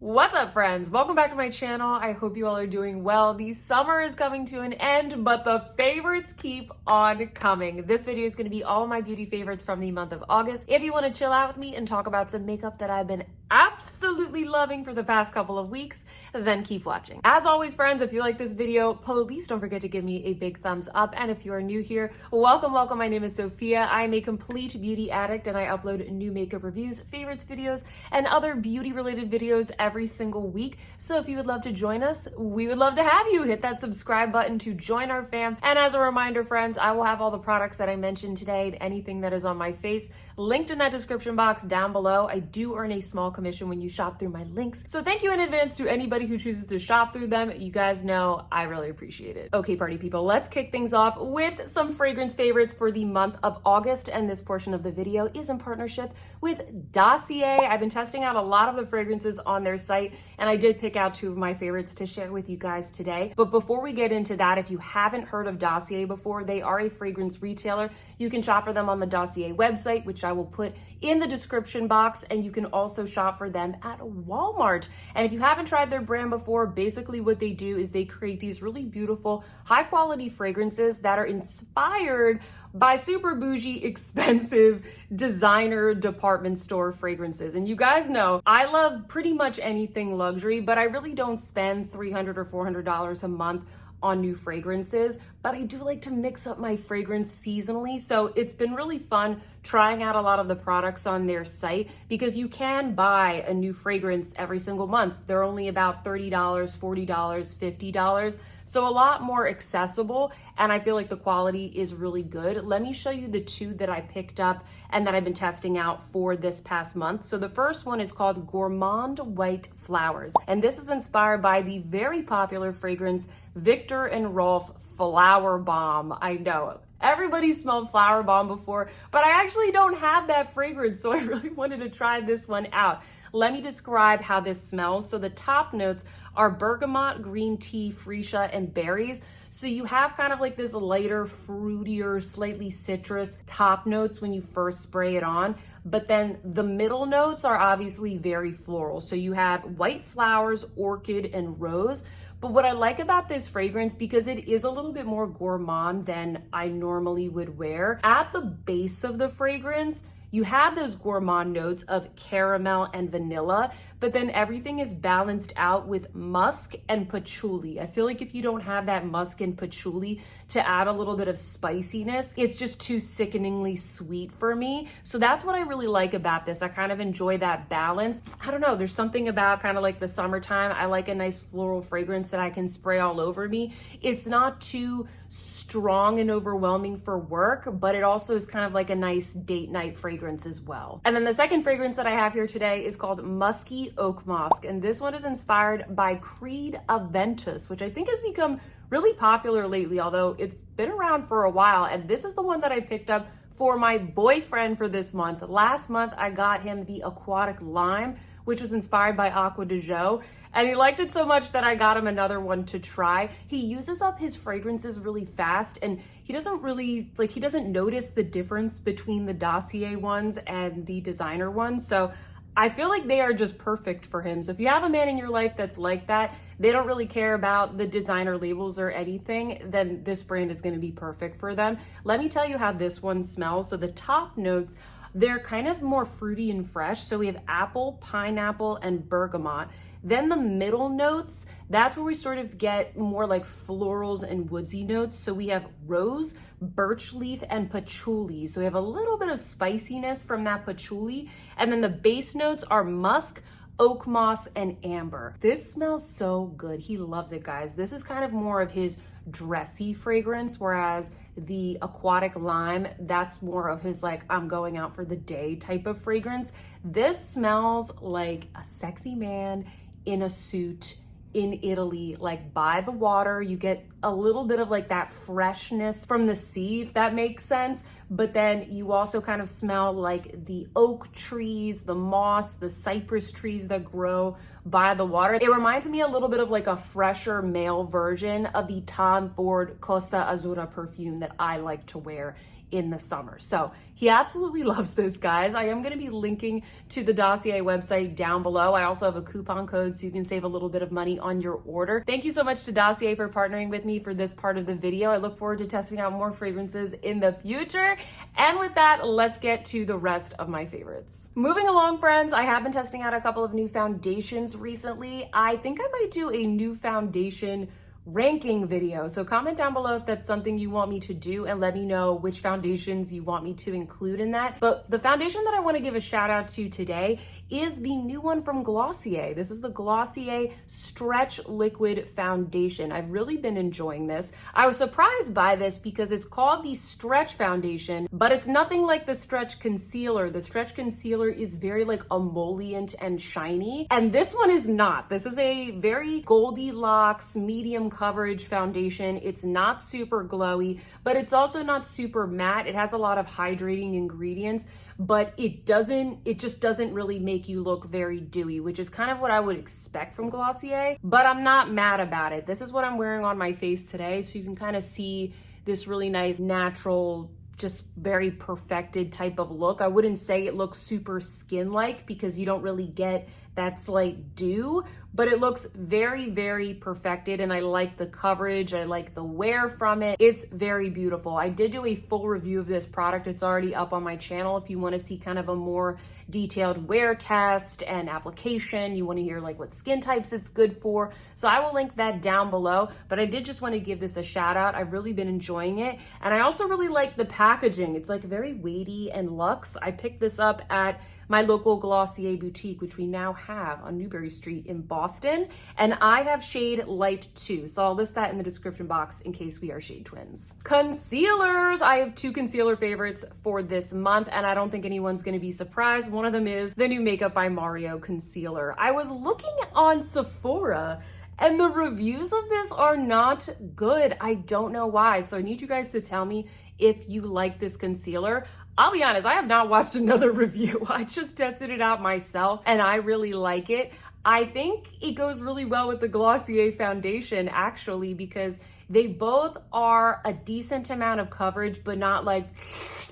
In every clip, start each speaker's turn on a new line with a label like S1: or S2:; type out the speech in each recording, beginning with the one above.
S1: What's up, friends? Welcome back to my channel. I hope you all are doing well. The summer is coming to an end, but the favorites keep on coming. This video is going to be all of my beauty favorites from the month of August. If you want to chill out with me and talk about some makeup that I've been absolutely loving for the past couple of weeks, then keep watching. As always, friends, if you like this video, please don't forget to give me a big thumbs up. And if you are new here, welcome. My name is Sophia. I am a complete beauty addict and I upload new makeup reviews, favorites videos, and other beauty related videos every single week. So if you would love to join us, we would love to have you. Hit that subscribe button to join our fam. And as a reminder, friends, I will have all the products that I mentioned today and anything that is on my face linked in that description box down below. I do earn a small commission when you shop through my links. So thank you in advance to anybody who chooses to shop through them. You guys know I really appreciate it. Okay, party people, let's kick things off with some fragrance favorites for the month of August. And this portion of the video is in partnership with Dossier. I've been testing out a lot of the fragrances on their site, and I did pick out two of my favorites to share with you guys today. But before we get into that, if you haven't heard of Dossier before, they are a fragrance retailer. You can shop for them on the Dossier website, which I will put in the description box, and you can also shop for them at Walmart. And if you haven't tried their brand before, basically what they do is they create these really beautiful, high quality fragrances that are inspired by super bougie, expensive designer department store fragrances. And you guys know I love pretty much anything luxury, but I really don't spend $300 or $400 a month on new fragrances, but I do like to mix up my fragrance seasonally. So it's been really fun trying out a lot of the products on their site because you can buy a new fragrance every single month. They're only about $30, $40, $50. So a lot more accessible, and I feel like the quality is really good. Let me show you the two that I picked up and that I've been testing out for this past month. So the first one is called Gourmand White Flowers, and this is inspired by the very popular fragrance Viktor and Rolf Flower Bomb. I know everybody smelled Flower Bomb before, but I actually don't have that fragrance, so I really wanted to try this one out. Let me describe how this smells. So the top notes are bergamot, green tea, freesia, and berries. So you have kind of like this lighter, fruitier, slightly citrus top notes when you first spray it on. But then the middle notes are obviously very floral. So you have white flowers, orchid, and rose. But what I like about this fragrance, because it is a little bit more gourmand than I normally would wear, at the base of the fragrance, you have those gourmand notes of caramel and vanilla, but then everything is balanced out with musk and patchouli. I feel like if you don't have that musk and patchouli to add a little bit of spiciness, it's just too sickeningly sweet for me. So that's what I really like about this. I kind of enjoy that balance. I don't know, there's something about kind of like the summertime. I like a nice floral fragrance that I can spray all over me. It's not too strong and overwhelming for work, but it also is kind of like a nice date night fragrance as well. And then the second fragrance that I have here today is called Musky Oak Moss, and this one is inspired by Creed Aventus, which I think has become really popular lately, although it's been around for a while. And this is the one that I picked up for my boyfriend for this month. Last month, I got him the Aquatic Lime, which was inspired by Aqua de Jo. And he liked it so much that I got him another one to try. He uses up his fragrances really fast, and he doesn't notice the difference between the Dossier ones and the designer ones. So I feel like they are just perfect for him. So if you have a man in your life that's like that, they don't really care about the designer labels or anything, then this brand is going to be perfect for them. Let me tell you how this one smells. So the top notes, they're kind of more fruity and fresh. So we have apple, pineapple, and bergamot. Then the middle notes, that's where we sort of get more like florals and woodsy notes. So we have rose, birch leaf, and patchouli. So we have a little bit of spiciness from that patchouli. And then the base notes are musk, oak moss, and amber. This smells so good. He loves it, guys. This is kind of more of his dressy fragrance, whereas the Aquatic Lime, that's more of his like, I'm going out for the day type of fragrance. This smells like a sexy man in a suit in Italy, like by the water. You get a little bit of like that freshness from the sea, if that makes sense. But then you also kind of smell like the oak trees, the moss, the cypress trees that grow by the water. It reminds me a little bit of like a fresher male version of the Tom Ford Costa Azzurra perfume that I like to wear in the summer. So he absolutely loves this, guys. I am going to be linking to the Dossier website down below. I also have a coupon code so you can save a little bit of money on your order. Thank you so much to Dossier for partnering with me for this part of the video. I look forward to testing out more fragrances in the future. And with that, let's get to the rest of my favorites. Moving along, friends, I have been testing out a couple of new foundations recently. I think I might do a new foundation ranking video. So comment down below if that's something you want me to do and let me know which foundations you want me to include in that. But the foundation that I want to give a shout out to today is the new one from Glossier. This is the Glossier Stretch Liquid Foundation. I've really been enjoying this. I was surprised by this because it's called the Stretch Foundation, but it's nothing like the Stretch Concealer. The Stretch Concealer is very like emollient and shiny, and this one is not. This is a very Goldilocks medium coverage foundation. It's not super glowy, but it's also not super matte. It has a lot of hydrating ingredients, but it just doesn't really make you look very dewy, which is kind of what I would expect from Glossier, but I'm not mad about it. This is what I'm wearing on my face today, so you can kind of see this really nice, natural, just very perfected type of look. I wouldn't say it looks super skin-like because you don't really get that slight dew, but it looks very, very perfected, and I like the coverage. I like the wear from it. It's very beautiful. I did do a full review of this product. It's already up on my channel if you want to see kind of a more detailed wear test and application. You want to hear like what skin types it's good for. So I will link that down below, but I did just want to give this a shout out. I've really been enjoying it, and I also really like the packaging. It's like very weighty and luxe. I picked this up at my local Glossier boutique, which we now have on Newbury Street in Boston. And I have shade light 2. So I'll list that in the description box in case we are shade twins. Concealers. I have 2 concealer favorites for this month, and I don't think anyone's gonna be surprised. One of them is the new Makeup by Mario concealer. I was looking on Sephora and the reviews of this are not good. I don't know why. So I need you guys to tell me if you like this concealer. I'll be honest, I have not watched another review. I just tested it out myself and I really like it. I think it goes really well with the Glossier foundation actually, because they both are a decent amount of coverage, but not like,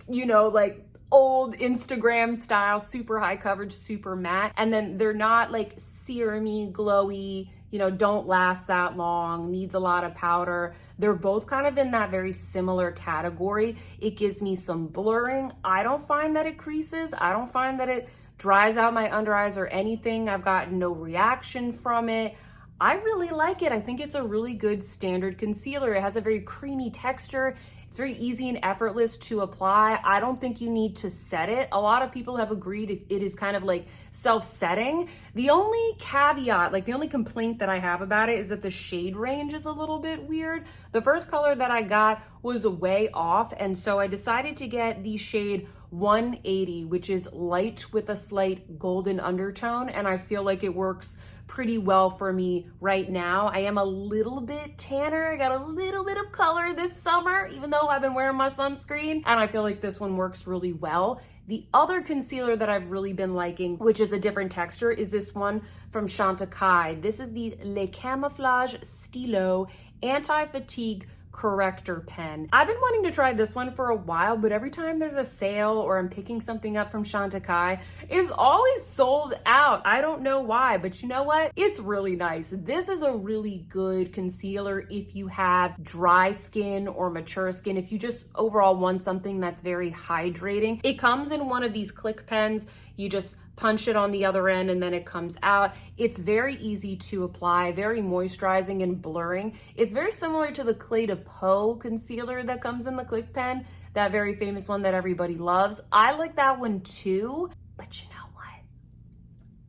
S1: you know, like old Instagram style, super high coverage, super matte. And then they're not like serum-y, glowy, you know, don't last that long, needs a lot of powder. They're both kind of in that very similar category. It gives me some blurring. I don't find that it creases. I don't find that it dries out my under eyes or anything. I've gotten no reaction from it. I really like it. I think it's a really good standard concealer. It has a very creamy texture. It's very easy and effortless to apply. I don't think you need to set it. A lot of people have agreed it is kind of like self-setting. The only caveat, like the only complaint that I have about it is that the shade range is a little bit weird. The first color that I got was way off, and so I decided to get the shade 180, which is light with a slight golden undertone, and I feel like it works pretty well for me right now. I am a little bit tanner. I got a little bit of color this summer, even though I've been wearing my sunscreen, and I feel like this one works really well. The other concealer that I've really been liking, which is a different texture, is this one from Chantecaille. This is the Le Camouflage Stylo Anti-Fatigue Corrector pen. I've been wanting to try this one for a while, but every time there's a sale or I'm picking something up from Chantecaille, it's always sold out. I don't know why, but you know what? It's really nice. This is a really good concealer if you have dry skin or mature skin, if you just overall want something that's very hydrating. It comes in one of these click pens. You just punch it on the other end and then it comes out. It's very easy to apply, very moisturizing and blurring. It's very similar to the Clé de Peau concealer that comes in the click pen, that very famous one that everybody loves. I like that one too, but you know what?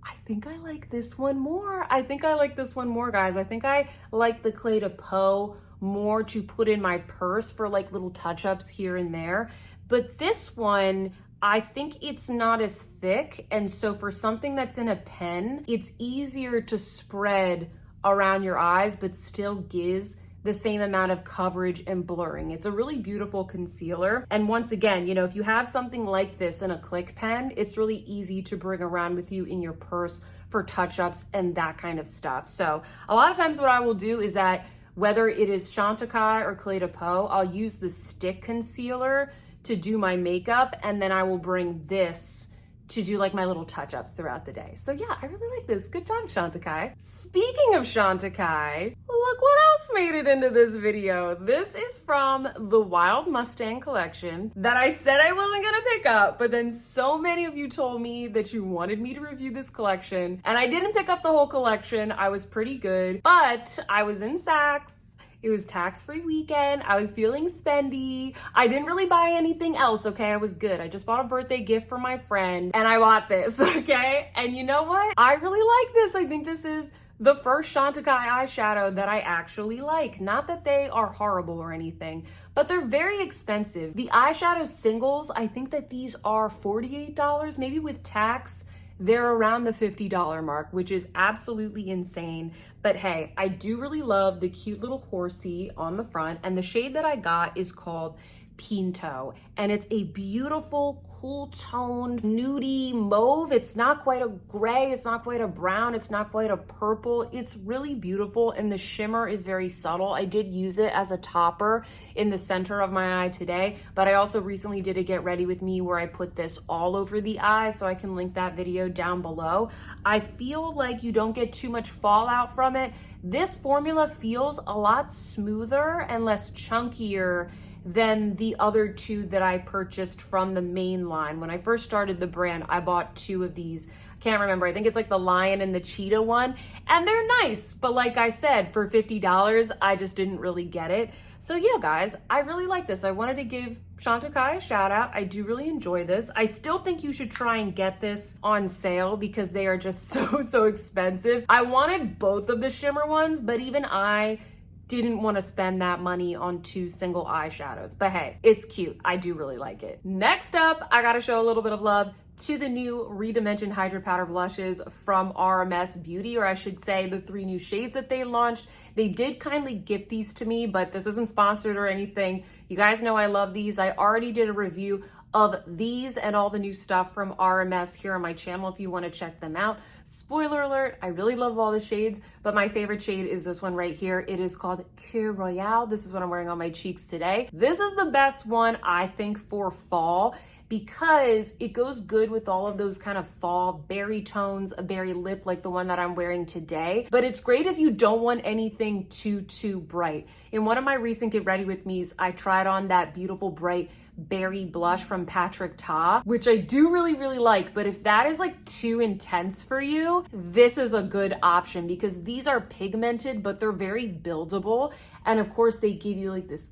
S1: I think I like this one more. I think I like this one more, guys. I think I like the Clé de Peau more to put in my purse for like little touch-ups here and there. But this one, I think it's not as thick, and so for something that's in a pen, it's easier to spread around your eyes, but still gives the same amount of coverage and blurring. It's a really beautiful concealer. And once again, you know, if you have something like this in a click pen, it's really easy to bring around with you in your purse for touch-ups and that kind of stuff. So a lot of times what I will do is that whether it is Chantecaille or Clé de Peau, I'll use the stick concealer to do my makeup, and then I will bring this to do like my little touch-ups throughout the day. So yeah, I really like this. Good job, Chantecaille. Speaking of Chantecaille, look what else made it into this video. This is from the Wild Mustang Collection that I said I wasn't gonna pick up, but then so many of you told me that you wanted me to review this collection, and I didn't pick up the whole collection. I was pretty good, but I was in Saks. It was tax-free weekend. I was feeling spendy. I didn't really buy anything else, okay? I was good. I just bought a birthday gift for my friend and I bought this, okay? And you know what? I really like this. I think this is the first Chantecaille eyeshadow that I actually like. Not that they are horrible or anything, but they're very expensive. The eyeshadow singles, I think that these are $48, maybe with tax. They're around the $50 mark, which is absolutely insane. But hey, I do really love the cute little horsey on the front, and the shade that I got is called Pinto, and it's a beautiful, cool toned, nudie mauve. It's not quite a gray, it's not quite a brown, it's not quite a purple. It's really beautiful, and the shimmer is very subtle. I did use it as a topper in the center of my eye today, but I also recently did a get ready with me where I put this all over the eye, so I can link that video down below. I feel like you don't get too much fallout from it. This formula feels a lot smoother and less chunkier than the other two that I purchased from the main line. When I first started the brand, I bought two of these. I can't remember. I think it's like the lion and the cheetah one. And they're nice, but like I said, for $50, I just didn't really get it. So yeah, guys, I really like this. I wanted to give Chantecaille a shout out. I do really enjoy this. I still think you should try and get this on sale because they are just so expensive. I wanted both of the shimmer ones, but even I didn't want to spend that money on two single eyeshadows. But hey, it's cute. I do really like it. Next up, I gotta show a little bit of love to the new redimensioned Hydra powder blushes from RMS Beauty, or I should say the 3 new shades that they launched. They did kindly gift these to me, but this isn't sponsored or anything. You guys know I love these. I already did a review of these and all the new stuff from RMS here on my channel if you want to check them out. Spoiler alert, I really love all the shades, but my favorite shade is this one right here. It is called Cure Royale. This is what I'm wearing on my cheeks today. This is the best one, I think, for fall because it goes good with all of those kind of fall berry tones, a berry lip like the one that I'm wearing today. But it's great if you don't want anything too bright. In one of my recent Get Ready With Me's, I tried on that beautiful bright berry blush from Patrick Ta, which I do really like, but if that is like too intense for you, this is a good option because these are pigmented, but they're very buildable. And of course they give you like this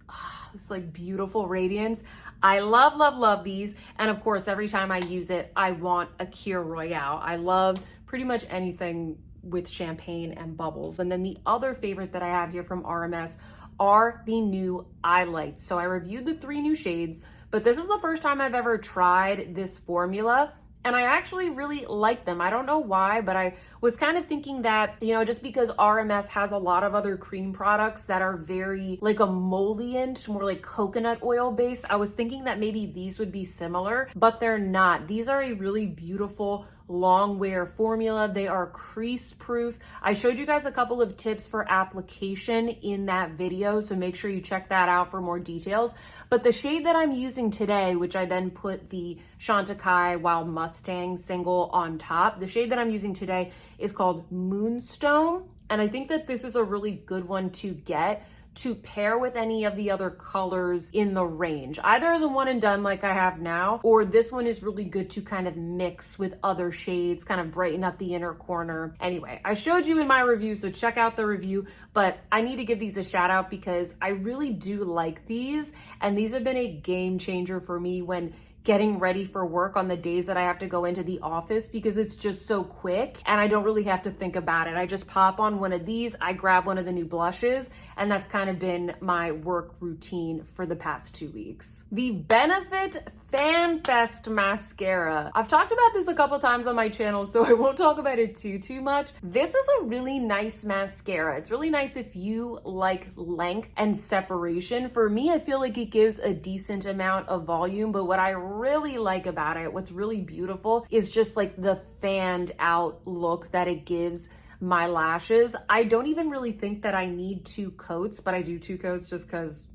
S1: like beautiful radiance. I love these. And of course, every time I use it, I want a Cure Royale. I love pretty much anything with champagne and bubbles. And then the other favorite that I have here from RMS are the new Eyelights. So I reviewed the 3 new shades, but this is the first time I've ever tried this formula, and I actually really like them. I don't know why, but I was kind of thinking that, you know, just because RMS has a lot of other cream products that are very like emollient, more like coconut oil based, I was thinking that maybe these would be similar, but they're not. These are a really beautiful long wear formula. They are crease proof. I showed you guys a couple of tips for application in that video, so make sure you check that out for more details. But the shade that I'm using today, which I then put the Chantecaille Wild Mustang single on top, the shade that I'm using today is called Moonstone, and I think that this is a really good one to get to pair with any of the other colors in the range, either as a one and done like I have now, or this one is really good to kind of mix with other shades, kind of brighten up the inner corner. Anyway, I showed you in my review, so check out the review, but I need to give these a shout out because I really do like these, and these have been a game changer for me when getting ready for work on the days that I have to go into the office because it's just so quick and I don't really have to think about it. I just pop on one of these, I grab one of the new blushes, and that's kind of been my work routine for the past 2 weeks. The Benefit Fan Fest mascara. I've talked about this a couple times on my channel, so I won't talk about it too much. This is a really nice mascara. It's really nice if you like length and separation. For me, I feel like it gives a decent amount of volume, but what I really like about it, what's really beautiful, is just like the fanned out look that it gives my lashes. I don't even really think that I need 2 coats, but I do 2 coats just because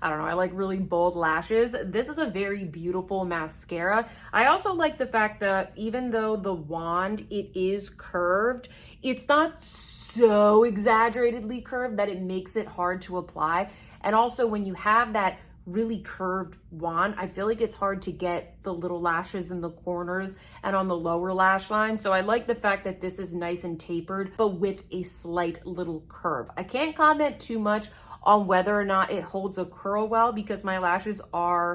S1: I don't know, I like really bold lashes. This is a very beautiful mascara. I also like the fact that even though the wand, it is curved, it's not so exaggeratedly curved that it makes it hard to apply. And also when you have that really curved wand, I feel like it's hard to get the little lashes in the corners and on the lower lash line. So I like the fact that this is nice and tapered, but with a slight little curve. I can't comment too much on whether or not it holds a curl well because my lashes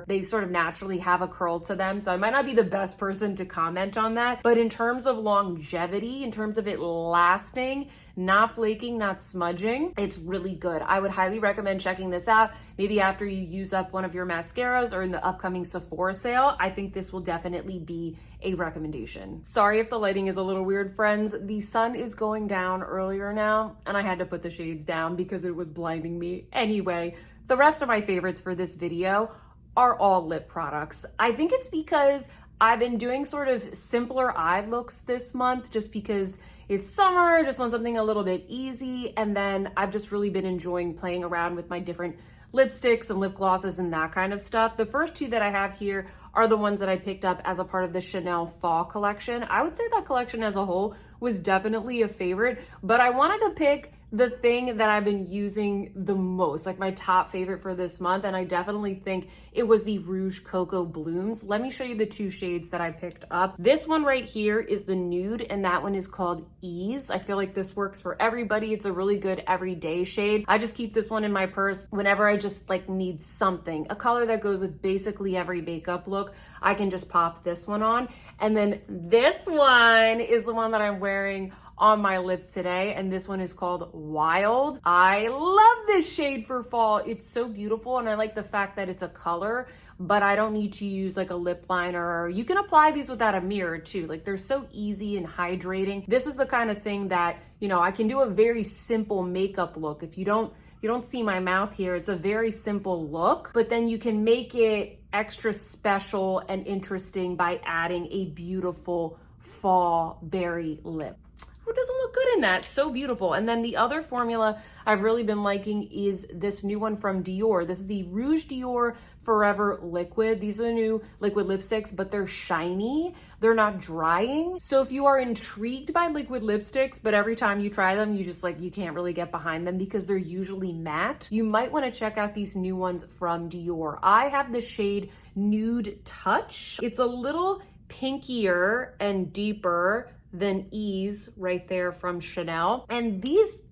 S1: they sort of naturally have a curl to them. So I might not be the best person to comment on that. But in terms of longevity, in terms of it lasting, not flaking, not smudging, it's really good. I would highly recommend checking this out. Maybe after you use up one of your mascaras or in the upcoming Sephora sale, I think this will definitely be a recommendation. Sorry if the lighting is a little weird, friends. The sun is going down earlier now, and I had to put the shades down because it was blinding me. Anyway, the rest of my favorites for this video are all lip products. I think it's because I've been doing sort of simpler eye looks this month just because it's summer, I just want something a little bit easy. And then I've just really been enjoying playing around with my different lipsticks and lip glosses and that kind of stuff. The first two that I have here are the ones that I picked up as a part of the Chanel fall collection. I would say that collection as a whole was definitely a favorite, but I wanted to pick the thing that I've been using the most, like my top favorite for this month, and I definitely think it was the Rouge Coco Blooms. Let me show you the two shades that I picked up. This one right here is the nude, and that one is called Ease. I feel like this works for everybody. It's a really good everyday shade. I just keep this one in my purse whenever I just like need something, a color that goes with basically every makeup look. I can just pop this one on. And then this one is the one that I'm wearing on my lips today, and this one is called Wild. I love this shade for fall. It's so beautiful, and I like the fact that it's a color, but I don't need to use like a lip liner. You can apply these without a mirror too. Like they're so easy and hydrating. This is the kind of thing that, you know, I can do a very simple makeup look. If you don't see my mouth here, it's a very simple look, but then you can make it extra special and interesting by adding a beautiful fall berry lip. Who doesn't look good in that? So beautiful. And then the other formula I've really been liking is this new one from Dior. This is the Rouge Dior Forever Liquid. These are the new liquid lipsticks, but they're shiny. They're not drying. So if you are intrigued by liquid lipsticks, but every time you try them, you can't really get behind them because they're usually matte, you might want to check out these new ones from Dior. I have the shade Nude Touch. It's a little pinkier and deeper than Ease right there from Chanel. And these,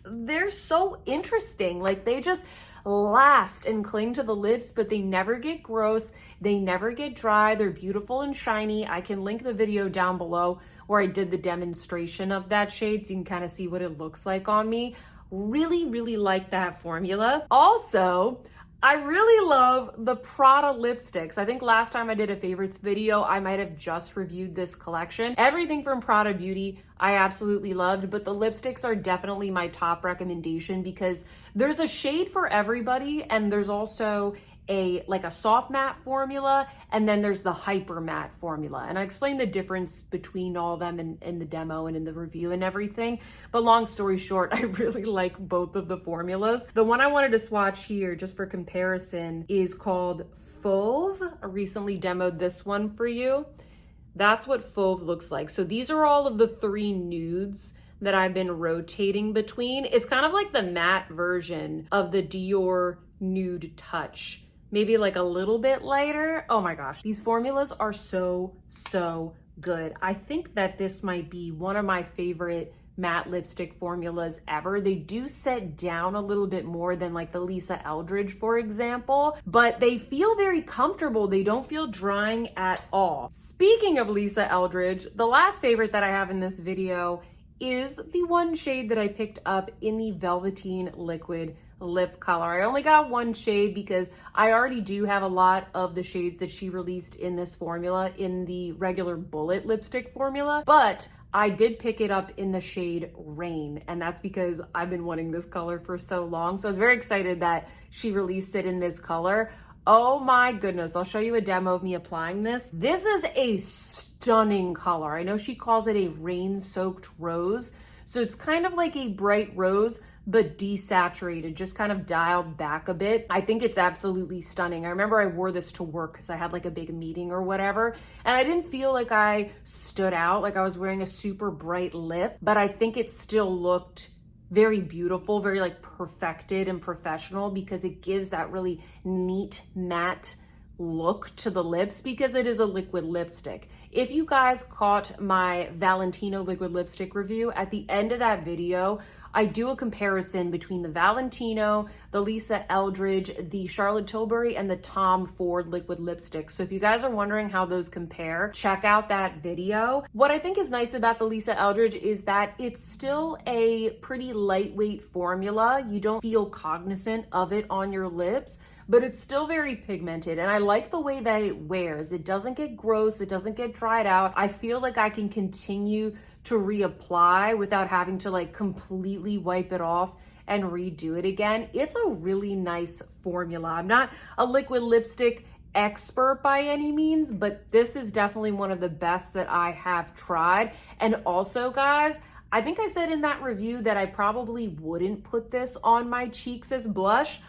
S1: they're so interesting. Like they just last and cling to the lips, but they never get gross. They never get dry. They're beautiful and shiny. I can link the video down below where I did the demonstration of that shade so you can kind of see what it looks like on me. Really, really like that formula. Also, I really love the Prada lipsticks. I think last time I did a favorites video, I might have just reviewed this collection. Everything from Prada Beauty, I absolutely loved, but the lipsticks are definitely my top recommendation because there's a shade for everybody, and there's also a soft matte formula, and then there's the hyper matte formula. And I explained the difference between all of them in the demo and in the review and everything. But long story short, I really like both of the formulas. The one I wanted to swatch here just for comparison is called Fauve. I recently demoed this one for you. That's what Fauve looks like. So these are all of the three nudes that I've been rotating between. It's kind of like the matte version of the Dior Nude Touch. Maybe like a little bit lighter. Oh my gosh, these formulas are so, so good. I think that this might be one of my favorite matte lipstick formulas ever. They do set down a little bit more than like the Lisa Eldridge, for example, but they feel very comfortable. They don't feel drying at all. Speaking of Lisa Eldridge, the last favorite that I have in this video is the one shade that I picked up in the Velveteen liquid lip color. I only got one shade because I already do have a lot of the shades that she released in this formula in the regular bullet lipstick formula, but I did pick it up in the shade Rain, and that's because I've been wanting this color for so long. So I was very excited that she released it in this color. Oh my goodness, I'll show you a demo of me applying this. This is a stunning color. I know she calls it a rain-soaked rose. So it's kind of like a bright rose, but desaturated, just kind of dialed back a bit. I think it's absolutely stunning. I remember I wore this to work because I had like a big meeting or whatever, and I didn't feel like I stood out, like I was wearing a super bright lip, but I think it still looked very beautiful, very like perfected and professional, because it gives that really neat matte look to the lips because it is a liquid lipstick. If you guys caught my Valentino liquid lipstick review, at the end of that video, I do a comparison between the Valentino, the Lisa Eldridge, the Charlotte Tilbury, and the Tom Ford liquid lipstick. So if you guys are wondering how those compare, check out that video. What I think is nice about the Lisa Eldridge is that it's still a pretty lightweight formula. You don't feel cognizant of it on your lips, but it's still very pigmented. And I like the way that it wears. It doesn't get gross, it doesn't get dried out. I feel like I can continue to reapply without having to like completely wipe it off and redo it again. It's a really nice formula. I'm not a liquid lipstick expert by any means, but this is definitely one of the best that I have tried. And also, guys, I think I said in that review that I probably wouldn't put this on my cheeks as blush.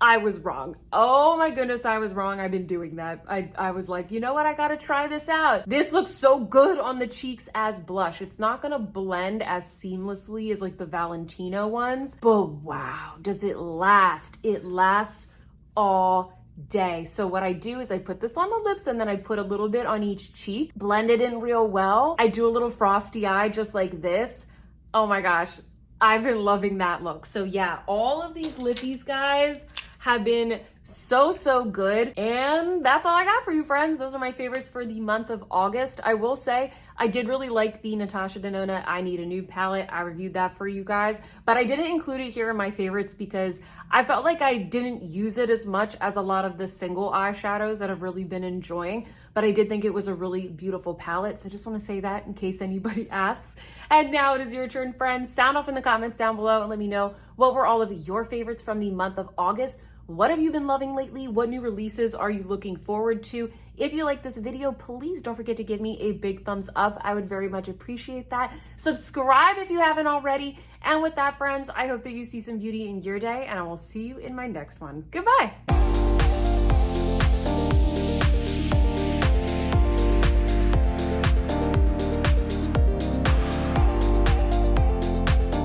S1: I was wrong. Oh my goodness, I was wrong. I've been doing that. I was like, you know what? I gotta try this out. This looks so good on the cheeks as blush. It's not gonna blend as seamlessly as like the Valentino ones, but wow, does it last? It lasts all day. So what I do is I put this on the lips and then I put a little bit on each cheek, blend it in real well. I do a little frosty eye just like this. Oh my gosh, I've been loving that look. So yeah, all of these lippies, guys, have been so good. And that's all I got for you, friends. Those are my favorites for the month of August. I will say I did really like the Natasha Denona I Need a Nude palette. I reviewed that for you guys, but I didn't include it here in my favorites because I felt like I didn't use it as much as a lot of the single eyeshadows that I've really been enjoying. But I did think it was a really beautiful palette. So I just want to say that in case anybody asks. And now it is your turn, friends. Sound off in the comments down below and let me know what were all of your favorites from the month of August. What have you been loving lately? What new releases are you looking forward to? If you like this video, please don't forget to give me a big thumbs up. I would very much appreciate that. Subscribe if you haven't already. And with that, friends, I hope that you see some beauty in your day, and I will see you in my next one. Goodbye.